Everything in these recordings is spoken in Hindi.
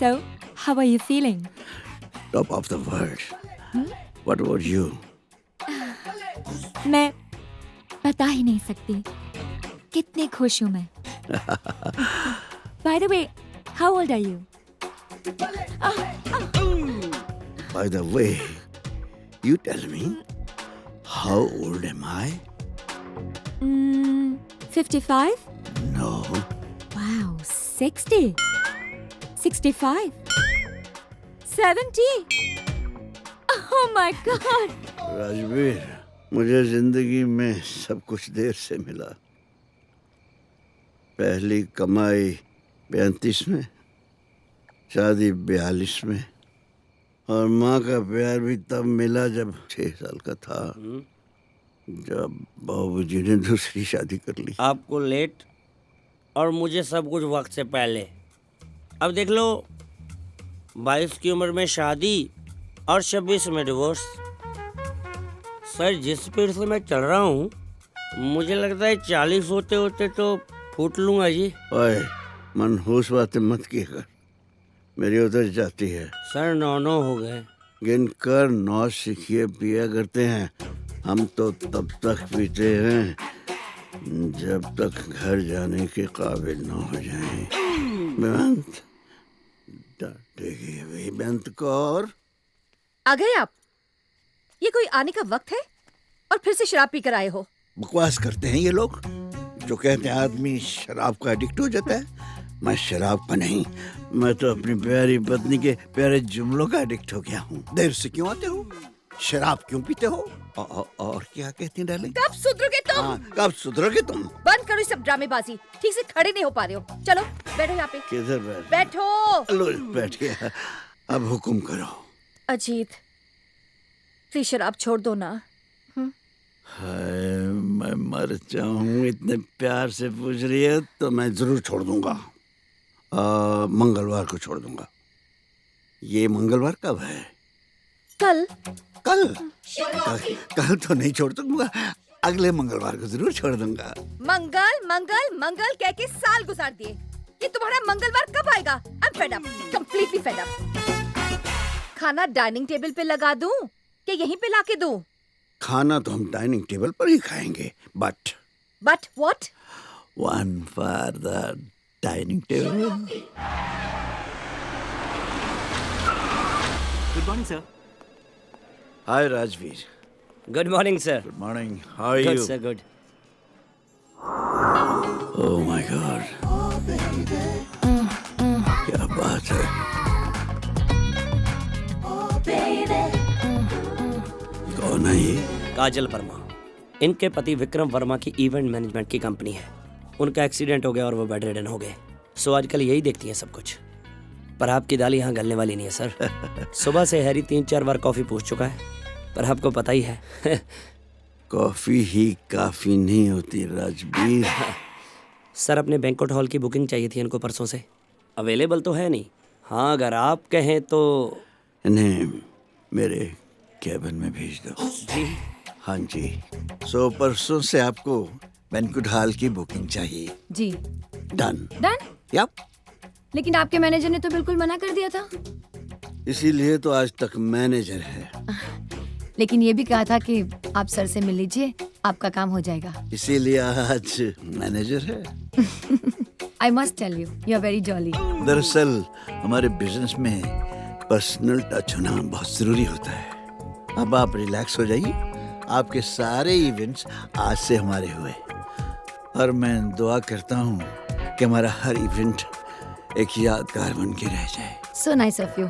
So, how are you feeling? Top of the world. What about you? मैं बता ही नहीं सकती कितनी खुश हूँ मैं. By the way, how old are you? By the way, you tell me, how old am I? 55? No. Wow, 60. 65. 70. Oh my God. Rajveer, मुझे जिंदगी में सब कुछ देर से मिला. पहली कमाई 35 में, शादी 42 में, और माँ का प्यार भी तब मिला जब 6 साल का था, जब बाबूजी ने दूसरी शादी कर ली. आपको लेट और मुझे सब कुछ वक्त से पहले. अब देख लो, 22 की उम्र में शादी और 26 में डिवोर्स. सर, जिस स्पीड से मैं चल रहा हूँ, मुझे लगता है 40 होते होते तो फूट लूंगा जी. ओए, मनहूस बातें मत किया कर, मेरी उधर जाती है. सर, 9 हो गए. गिनकर 9 सिखिए पिया करते हैं. हम तो तब तक पीते हैं जब तक घर जाने के काबिल न हो जाएं. बेअंत, डांटेगी अभी बेअंत को. और आ गए आप? ये कोई आने का वक्त है और फिर से शराब पी कर आए हो? बकवास करते हैं ये लोग जो कहते हैं आदमी शराब का एडिक्ट हो जाता है. मैं शराब का नहीं, मैं तो अपनी प्यारी पत्नी के प्यारे जुमलों का एडिक्ट हो गया हूँ. देर से क्यों आते हो? शराब क्यों पीते हो? और क्या कहती हैं डार्लिंग? कब सुधरोगे तुम? हाँ, कब सुधरोगे तुम? बंद करो ये सब ड्रामेबाजी. ठीक से खड़े नहीं हो पा रहे हो. चलो बैठो यहाँ पे. किधर बैठो. लो, बैठ गया. अब हुक्म करो. अजीत, प्लीज शराब छोड़ दो ना. हाय, मैं मर जाऊं. इतने प्यार से पूछ रही है तो मैं जरूर छोड़ दूंगा. मंगलवार को छोड़ दूंगा. ये मंगलवार कब है? कल. कल तो नहीं छोड़ दूंगा. अगले मंगलवार को जरूर छोड़ दूंगा. मंगल मंगल मंगल कह के साल गुजार दिए. ये तुम्हारा मंगलवार कब आएगा? I'm fed up, completely fed up. खाना डाइनिंग टेबल पे लगा दूं कि यहीं पे लाके दूं? खाना तो हम डाइनिंग टेबल पर ही खाएंगे, but what? one for the dining table. Good morning, sir. Hi Rajveer. Good morning sir. Good morning. How are good you? Sir, good. Oh my God, क्या बात है. कौन है ये? काजल वर्मा. इनके पति विक्रम वर्मा की इवेंट मैनेजमेंट की कंपनी है. उनका एक्सीडेंट हो गया और वो बेड रिडन हो गए. सो आजकल यही देखती हैं सब कुछ. पर आपकी दाल यहाँ गलने वाली नहीं है सर. सुबह से हैरी 3-4 बार कॉफी पूछ चुका है, पर आपको पता ही है. कॉफी ही काफी नहीं होती राजवीर. सर, अपने बैंक्वेट हॉल की बुकिंग चाहिए थी इनको परसों से. अवेलेबल तो है नहीं. हाँ, अगर आप कहें तो. इन्हें मेरे कैबिन में भेज दो. जी. हाँ जी. सो परसों से आपको बैंक्वेट हॉल की बुकिंग चाहिए. जी. डन. डन? लेकिन आपके मैनेजर ने तो बिल्कुल मना कर दिया था. इसीलिए तो आज तक मैनेजर है. लेकिन ये भी कहा था कि आप सर से मिल लीजिए, आपका काम हो जाएगा. इसीलिए आज मैनेजर है. I must tell you, you are very jolly. दरअसल हमारे बिजनेस में पर्सनल टच होना बहुत जरूरी होता है. अब आप रिलैक्स हो जाइए. आपके सारे इवेंट्स आज से हमारे हुए, और मैं दुआ करता हूँ कि हमारा हर इवेंट एक यादगार बन के रह जाए. So nice of you.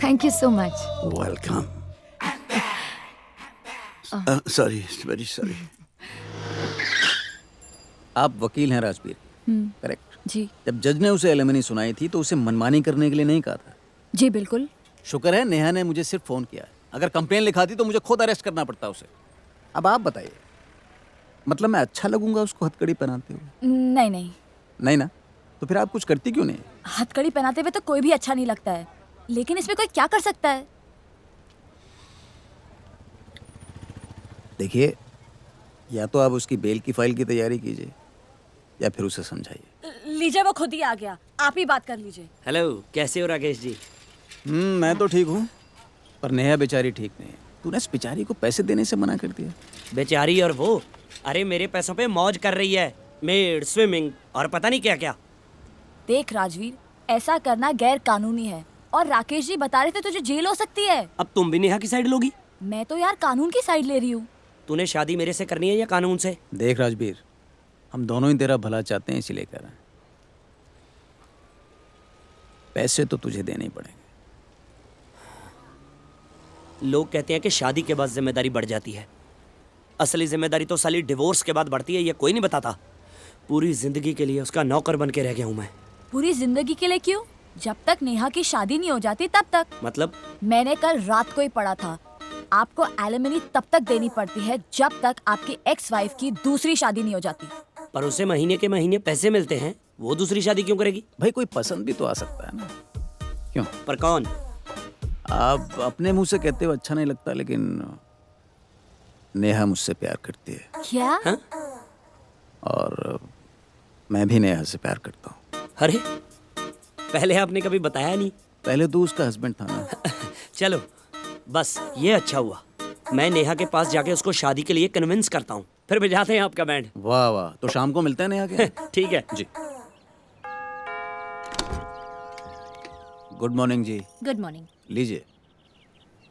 Thank you so much. Welcome. Sorry, very sorry. आप वकील हैं राजवीर, करेक्ट? जी. जब जज ने उसे एलिमनी सुनाई थी तो उसे मनमानी करने के लिए नहीं कहा था. जी बिल्कुल. शुक्र है नेहा ने मुझे सिर्फ फोन किया. अगर कंप्लेन लिखाती तो मुझे खुद अरेस्ट करना पड़ता उसे. अब आप बताइए, मतलब मैं अच्छा लगूंगा उसको हथकड़ी पहनाते हुए? नहीं नहीं. नहीं ना? तो फिर आप कुछ करती क्यों नहीं? हथकड़ी पहनाते हुए तो कोई भी अच्छा नहीं लगता है, लेकिन इसमें कोई क्या कर सकता है? देखिए, या तो आप उसकी बेल की फाइल की तैयारी कीजिए या फिर उसे समझाइए. लीजिए, वो खुद ही आ गया। आप ही बात कर लीजिए। हेलो, कैसे हो राकेश जी? मैं तो ठीक हूँ, पर नेहा बेचारी ठीक नहीं है। तूने इस बेचारी को पैसे देने से मना कर दिया। बेचारी और वो, अरे मेरे पैसों पे मौज कर रही है, मेड, स्विमिंग और पता नहीं क्या क्या। देख राजवीर, ऐसा करना गैर कानूनी है और राकेश जी बता रहे थे तुझे जेल हो सकती है। अब तुम भी नेहा की साइड लोगी? मैं तो यार कानून की साइड ले रही हूँ। तूने शादी मेरे से करनी है या कानून से? देख राजवीर, हम दोनों ही तेरा भला चाहते हैं, इसीलिए कर रहे हैं। पैसे तो तुझे देने ही पड़ेंगे। लोग कहते हैं कि शादी के बाद जिम्मेदारी बढ़ जाती है। असली जिम्मेदारी तो साली डिवोर्स के बाद बढ़ती है, ये कोई नहीं बताता। पूरी जिंदगी के लिए उसका नौकर बन के रह गया हूँ मैं। पूरी जिंदगी के लिए क्यों? जब तक नेहा की शादी नहीं हो जाती तब तक। मतलब? मैंने कल रात को ही पढ़ा था, आपको एलिमनी तब तक देनी पड़ती है जब तक आपकी एक्स वाइफ की दूसरी शादी नहीं हो जाती। पर उसे महीने के महीने पैसे मिलते हैं, वो दूसरी शादी क्यों करेगी? भाई कोई पसंद भी तो आ सकता है ना, क्यों? पर कौन? आप अपने मुंह से कहते हो अच्छा नहीं लगता, लेकिन नेहा मुझसे प्यार करती है। क्या? हाँ? और मैं भी नेहा से प्यार करता हूँ। अरे पहले आपने कभी बताया नहीं। पहले तो उसका हस्बैंड था ना। चलो बस ये अच्छा हुआ, मैं नेहा के पास जाके उसको शादी के लिए कन्विंस करता हूँ, फिर बजाते हैं आपका बैंड। वाह वाह, तो शाम को मिलते हैं नेहा के। ठीक है जी। गुड मॉर्निंग जी। Good morning. लीजिए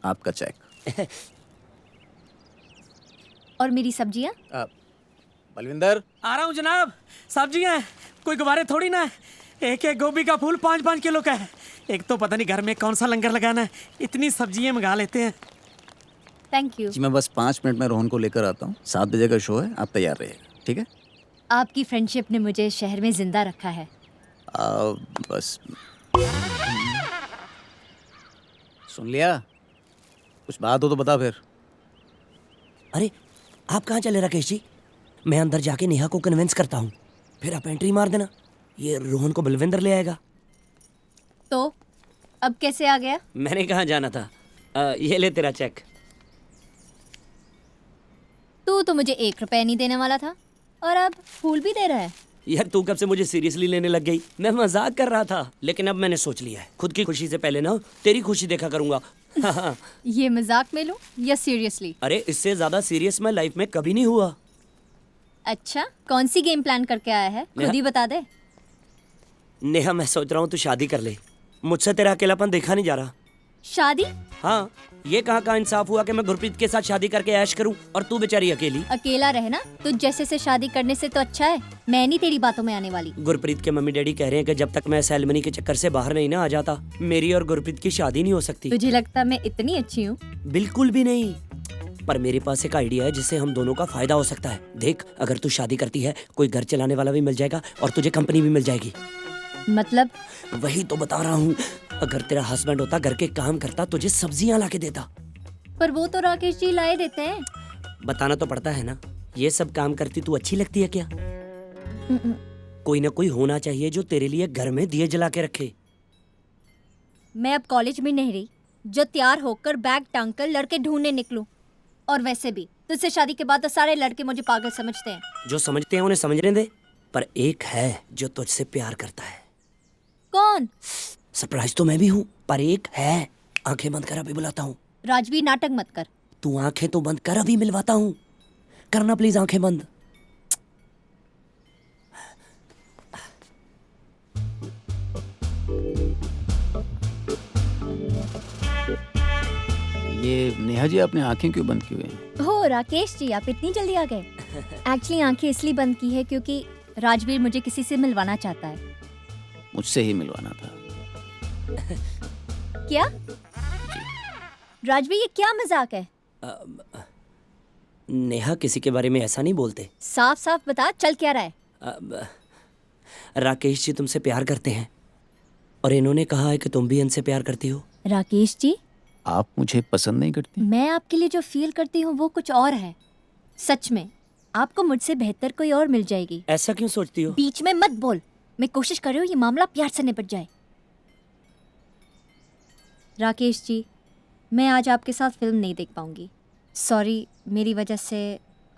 आपका चेक। और मेरी सब्जियां? बलविंदर। आ रहा हूँ जनाब। सब्जियाँ कोई गुब्बारे थोड़ी ना है। एक एक गोभी का फूल 5-5 किलो का है। एक तो पता नहीं घर में कौन सा लंगर लगाना है, इतनी सब्जियाँ मंगा लेते हैं। Thank you. जी मैं बस 5 मिनट में रोहन को लेकर आता हूँ। 7 बजे का शो है, आप तैयार रहिएगा, ठीक है? आपकी फ्रेंडशिप ने मुझे शहर में जिंदा रखा है। बस सुन लिया? कुछ बात हो तो बता फिर। अरे आप कहाँ चले राकेश जी? मैं अंदर जाके नेहा को कन्विंस करता हूँ, फिर आप एंट्री मार देना, ये रोहन को बलविंदर ले आएगा। तो अब कैसे आ गया? मैंने कहाँ जाना था। ये ले तेरा चेक। तू तो मुझे 1 रुपया नहीं देने वाला था और अब फूल भी दे रहा है। यार तू कब से मुझे सीरियसली लेने लग गई? मैं मजाक कर रहा था, लेकिन अब मैंने सोच लिया है, खुद की खुशी से पहले ना तेरी खुशी देखा करूंगा। ये मजाक में लूं या सीरियसली? अरे इससे ज्यादा सीरियस मैं लाइफ में कभी नहीं हुआ। अच्छा, कौन सी गेम प्लान करके आया है? खुद ही बता दे। नेहा मैं सोच रहा हूँ तू शादी कर ले, मुझसे तेरा अकेलापन देखा नहीं जा रहा। शादी? हाँ, ये कहाँ का इंसाफ हुआ कि मैं गुरप्रीत के साथ शादी करके ऐश करूं और तू बेचारी अकेली। अकेला रहना तुझ जैसे से शादी करने से तो अच्छा है। मैं नहीं तेरी बातों में आने वाली। गुरप्रीत के मम्मी डैडी कह रहे हैं कि जब तक मैं सेरेमनी के चक्कर से बाहर नहीं ना आ जाता, मेरी और गुरप्रीत की शादी नहीं हो सकती। तुझे लगता मैं इतनी अच्छी हूँ? बिल्कुल भी नहीं, पर मेरे पास एक आइडिया है जिससे हम दोनों का फायदा हो सकता है। देख, अगर तू शादी करती है, कोई घर चलाने वाला भी मिल जाएगा और तुझे कंपनी भी मिल जाएगी। मतलब? वही तो बता रहा हूँ, अगर तेरा हस्बैंड होता, घर के काम करता, तुझे सब्जियां ला के देता। पर वो तो राकेश जी लाए देते हैं। बताना तो पड़ता है ना। ये सब काम करती तू अच्छी लगती है क्या? कोई ना कोई होना चाहिए जो तेरे लिए घर में दिए जला के रखे। मैं अब कॉलेज में नहीं रही जो तैयार होकर बैग टांग कर लड़के ढूंढने निकलूं। और वैसे भी तुझसे शादी के बाद तो सारे लड़के मुझे पागल समझते हैं। जो समझते हैं उन्हें समझने दे, पर एक है जो तुझसे प्यार करता है। कौन? सरप्राइज तो मैं भी हूँ, पर एक है। आंखें बंद कर, अभी बुलाता हूँ। राजवीर नाटक मत कर। तू आंखें तो बंद कर, अभी मिलवाता हूँ। करना प्लीज आंखें बंद। ये नेहा जी, आपने आंखें क्यों बंद की हुई हैं? हो राकेश जी, आप इतनी जल्दी आ गए। एक्चुअली आंखें इसलिए बंद की है क्योंकि राजवीर मुझे किसी से मिलवाना चाहता है। मुझसे ही मिलवाना था। क्या राजवीर, ये क्या मजाक है? नेहा किसी के बारे में ऐसा नहीं बोलते। साफ साफ बता, चल क्या रहा है? राकेश जी तुमसे प्यार करते हैं और इन्होंने कहा है कि तुम भी इनसे प्यार करती हो। राकेश जी, आप मुझे पसंद नहीं करती? मैं आपके लिए जो फील करती हूँ वो कुछ और है। सच में आपको मुझसे बेहतर कोई और मिल जाएगी। ऐसा क्यों सोचती हो? बीच में मत बोल। मैं कोशिश कर रही हूँ ये मामला प्यार से निपट जाए। राकेश जी, मैं आज आपके साथ फिल्म नहीं देख पाऊंगी। सॉरी, मेरी वजह से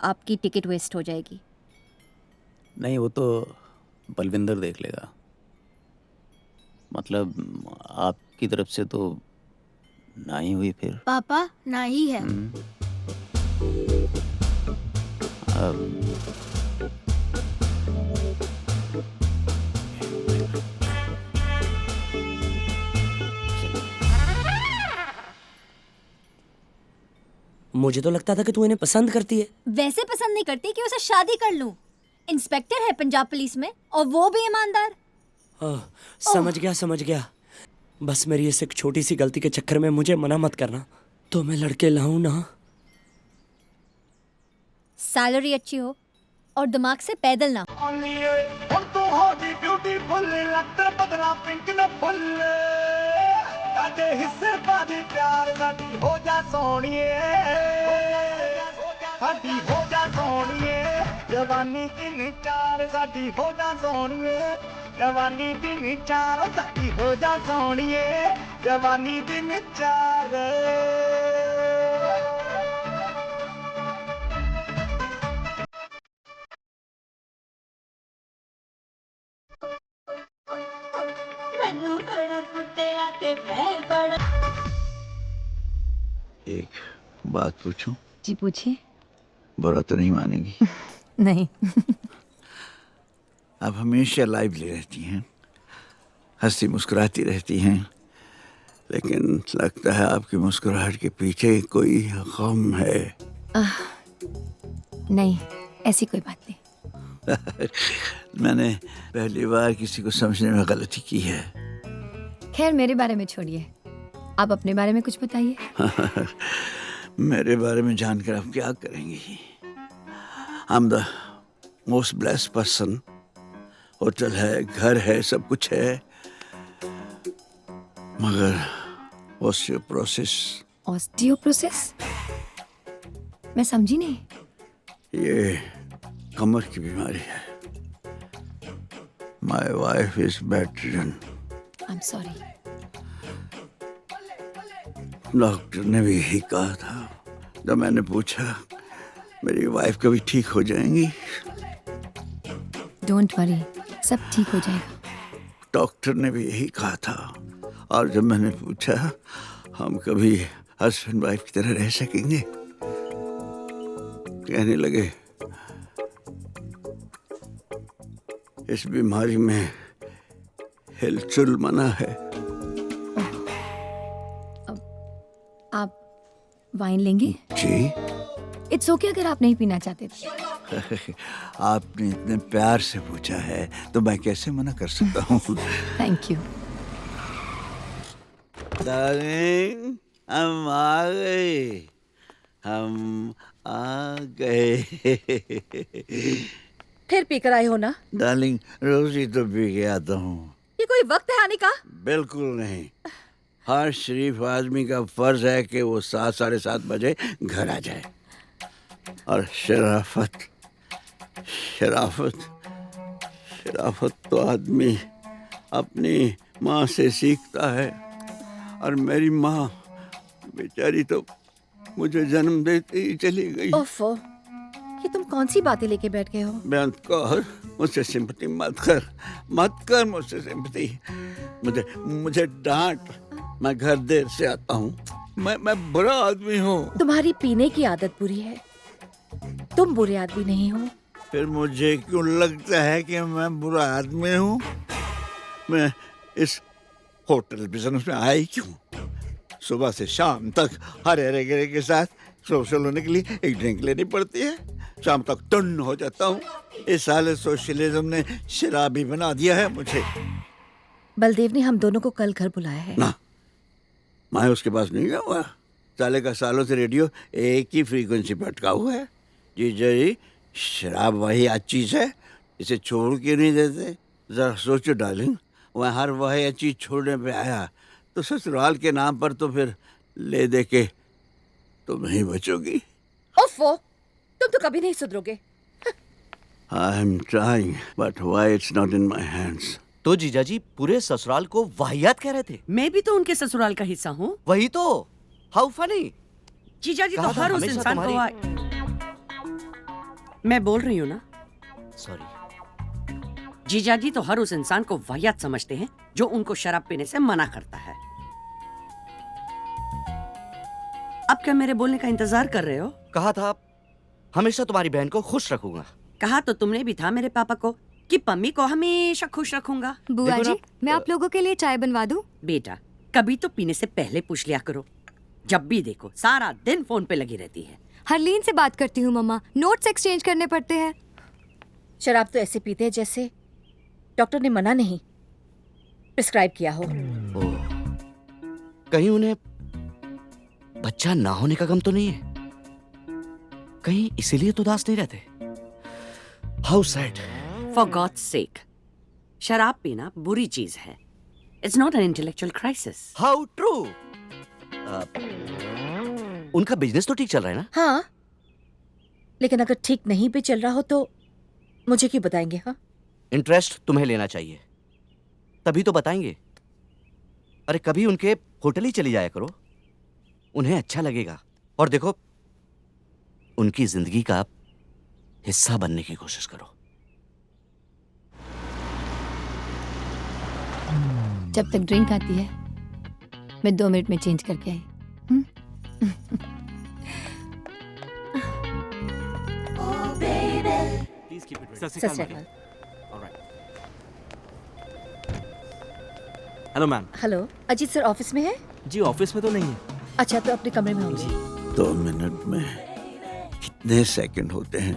आपकी टिकट वेस्ट हो जाएगी। नहीं, वो तो बलविंदर देख लेगा। मतलब आपकी तरफ से तो ना ही हुई फिर। पापा ना ही है। मुझे तो लगता था कि तू इन्हें पसंद करती है। वैसे पसंद नहीं करती कि उसे शादी कर लूं। इंस्पेक्टर है पंजाब पुलिस में और वो भी ईमानदार। समझ गया। बस मेरी इस एक छोटी सी गलती के चक्कर में मुझे मना मत करना, तो मैं लड़के लाऊं ना। सैलरी अच्छी हो और दिमाग से पैदल ना। जवानी दिन चार साडी हो जा सोनिए, जवानी दिन चार साडी हो जा सोनिए, जवानी दिन चार। एक बात पूछूं? जी पूछिए। बुरा तो नहीं मानेगी? नहीं। आप हमेशा लाइवली रहती हैं, हंसती मुस्कुराती रहती हैं, लेकिन लगता है आपकी मुस्कुराहट के पीछे कोई गम है। नहीं, ऐसी कोई बात नहीं। मैंने पहली बार किसी को समझने में गलती की है। खैर मेरे बारे में छोड़िए, आप अपने बारे में कुछ बताइए। मेरे बारे में जानकर आप क्या करेंगी? I am the most blessed person. Hotel है, घर है, सब कुछ है, मगर ऑस्टियोप्रोसिस? मैं समझी नहीं। ये कमर की बीमारी है। My wife is bedridden. I am sorry. Doctor ने भी यही कहा था। जब मैंने पूछा मेरी वाइफ कभी ठीक हो जाएंगी, डोंट वरी, सब ठीक हो जाएगा। डॉक्टर ने भी यही कहा था। और जब मैंने पूछा हम कभी हस्बैंड वाइफ की तरह रह सकेंगे, कहने लगे इस बीमारी में हिलचुल मना है। आप वाइन लेंगे? जी। इट्स ओके अगर आप नहीं पीना चाहते थे। आपने इतने प्यार से पूछा है तो मैं कैसे मना कर सकता हूँ। Thank you. डार्लिंग, हम आ गए, हम आ गए। फिर पीकर आए हो ना? डार्लिंग, रोज ही तो पी के आता हूँ। ये कोई वक्त है आने का? बिल्कुल नहीं। हर शरीफ आदमी का फर्ज है कि वो 7, 7:30 बजे घर आ जाए। और शराफत तो आदमी अपनी माँ से सीखता है। और मेरी माँ बेचारी तो मुझे जन्म देते ही चली गई। ओफो, ये तुम कौन सी बातें लेके बैठ गए हो? बयान कर, मुझसे सिंपैथी मत कर मुझसे सिंपैथी। मुझे डांट। मैं घर देर से आता हूँ। मैं बुरा आदमी हूँ। तुम्हारी पीने की आदत बुरी है, तुम बुरे आदमी नहीं हो। फिर मुझे क्यों लगता है कि मैं बुरा आदमी हूँ? मैं इस होटल बिजनेस में आई क्यों? सुबह से शाम तक हरे गिरे के साथ सोशल होने के लिए एक ड्रिंक लेनी पड़ती है। शाम तक टन्न हो जाता हूँ। इस साल सोशलिज्म ने शराबी बना दिया है मुझे। बलदेव ने हम दोनों को कल घर बुलाया है। ना, मैं उसके पास नहीं गया हुआ। साले का सालों से रेडियो एक ही फ्रीक्वेंसी पर अटका हुआ है। जी, शराब वही अच्छी चीज है, इसे छोड़ के नहीं देते। जरा सोचो डार्लिंग, वह हर वही चीज छोड़ने पे आया तो ससुराल के नाम पर तो फिर ले दे के तुम नहीं बचोगी। ओफो, तुम तो कभी नहीं सुधरोगे। I am trying but why it's not in my hands. तो जीजाजी पूरे ससुराल को वाहियात कह रहे थे। मैं भी तो उनके ससुराल का हिस्सा हूँ। वही तो, हाउ फनी। जीजाजी तो हर उस इंसान को मैं बोल रही हूँ ना। सॉरी। जीजा जी तो हर उस इंसान को वाहियात समझते हैं जो उनको शराब पीने से मना करता है। अब क्या मेरे बोलने का इंतजार कर रहे हो? कहा था हमेशा तुम्हारी बहन को खुश रखूंगा। कहा तो तुमने भी था मेरे पापा को कि पम्मी को हमेशा खुश रखूंगा। बुआ जी, मैं आप लोगों के लिए चाय बनवा दूं? बेटा, कभी तो पीने से पहले पूछ लिया करो। जब भी देखो सारा दिन फोन पे लगी रहती है। हरलीन से बात करती हूँ मम्मा, नोट्स एक्सचेंज करने पड़ते हैं। शराब तो ऐसे पीते हैं जैसे डॉक्टर ने मना नहीं प्रिस्क्राइब किया हो। कहीं उन्हें बच्चा ना होने का गम तो नहीं है? कहीं इसीलिए तो उदास नहीं रहते? How sad. फॉर गॉड्स सेक, शराब पीना बुरी चीज है। It's not an intellectual crisis. How true. उनका बिजनेस तो ठीक चल रहा है ना? हाँ, लेकिन अगर ठीक नहीं भी चल रहा हो तो मुझे क्यों बताएंगे? हाँ, इंटरेस्ट तुम्हें लेना चाहिए, तभी तो बताएंगे। अरे कभी उनके होटल ही चली जाया करो, उन्हें अच्छा लगेगा। और देखो, उनकी जिंदगी का हिस्सा बनने की कोशिश करो। जब तक ड्रिंक आती है मैं 2 मिनट में चेंज करके आई। सत श्री अकाल। Hello ma'am. Hello, Ajit sir office में है? जी ऑफिस में तो नहीं है। अच्छा, तो अपने कमरे में होंगे। 2 मिनट में कितने सेकंड होते हैं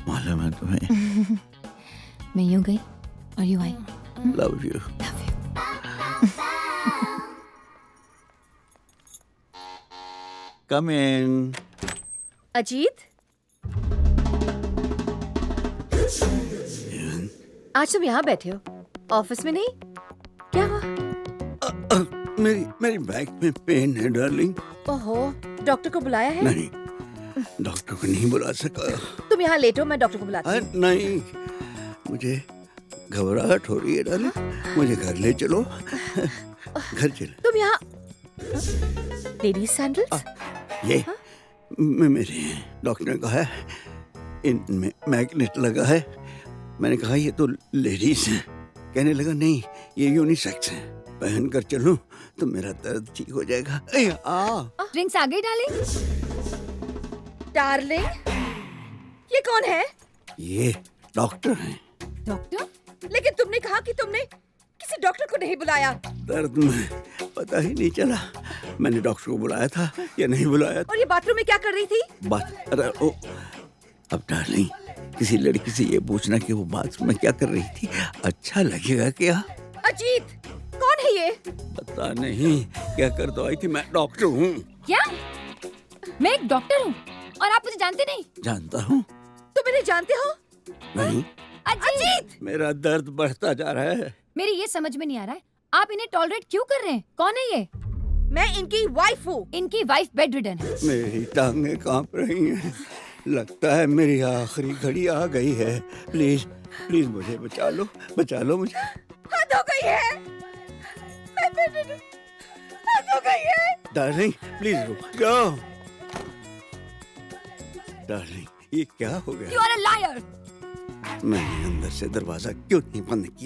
मालूम है तुम्हें? मैं यूं गई और यूं आई। Love you. Come in. Ajit, आज तुम यहाँ बैठे हो, ऑफिस में नहीं? क्या हुआ? मेरी बैक में पेन है डार्लिंग। ओहो, डॉक्टर को बुलाया है? नहीं, डॉक्टर को नहीं बुला सका। तुम यहाँ लेटो, मैं डॉक्टर को बुलाती हूँ। नहीं, मुझे घबराहट हो रही है डार्लिंग, मुझे घर ले चलो। घर चलो। तुम यहाँ लेडीज सैंडल्स? ये मेरे हैं। डॉक्टर ने कहा है इनमें मैग्नेट लगा है। मैंने कहा ये तो लेडीज है। कहने लगा नहीं, ये यूनिसेक्स है, पहन कर चलूं तो मेरा दर्द ठीक हो जाएगा। ड्रिंक्स आ गई डार्लिंग? डार्लिंग, ये कौन है? ये डॉक्टर हैं। डॉक्टर? लेकिन तुमने कहा कि तुमने किसी डॉक्टर को नहीं बुलाया। दर्द में पता ही नहीं चला मैंने डॉक्टर को बुलाया था या नहीं बुलाया था। और ये बाथरूम में क्या कर रही थी? बात अरे ओ, अब डार्लिंग, किसी लड़की से ये पूछना कि वो बाथरूम में क्या कर रही थी अच्छा लगेगा क्या? अजीत, कौन है ये? पता नहीं क्या कर तो आई थी। मैं डॉक्टर हूँ। क्या? मैं एक डॉक्टर हूँ और आप मुझे जानते नहीं? जानता हूँ। तुम इन्हें जानते हो? नहीं। अजीत! मेरा दर्द बढ़ता जा रहा है। मेरी ये समझ में नहीं आ रहा है, आप इन्हें टॉलरेट क्यों कर रहे हैं? कौन है ये? मैं इनकी वाइफ हूँ। इनकी वाइफ बेड रिडन है। मेरी टांगें कांप रही हैं। लगता है मेरी आखिरी घड़ी आ गई है। प्लीज प्लीज मुझे बचा लो मुझे। हद हो गई है। हद हो गई है। डार्लिंग प्लीज रुक जाओ। डार्लिंग ये क्या हो गया? You are a liar! मैंने अंदर से दरवाजा क्यों नहीं बंद किया?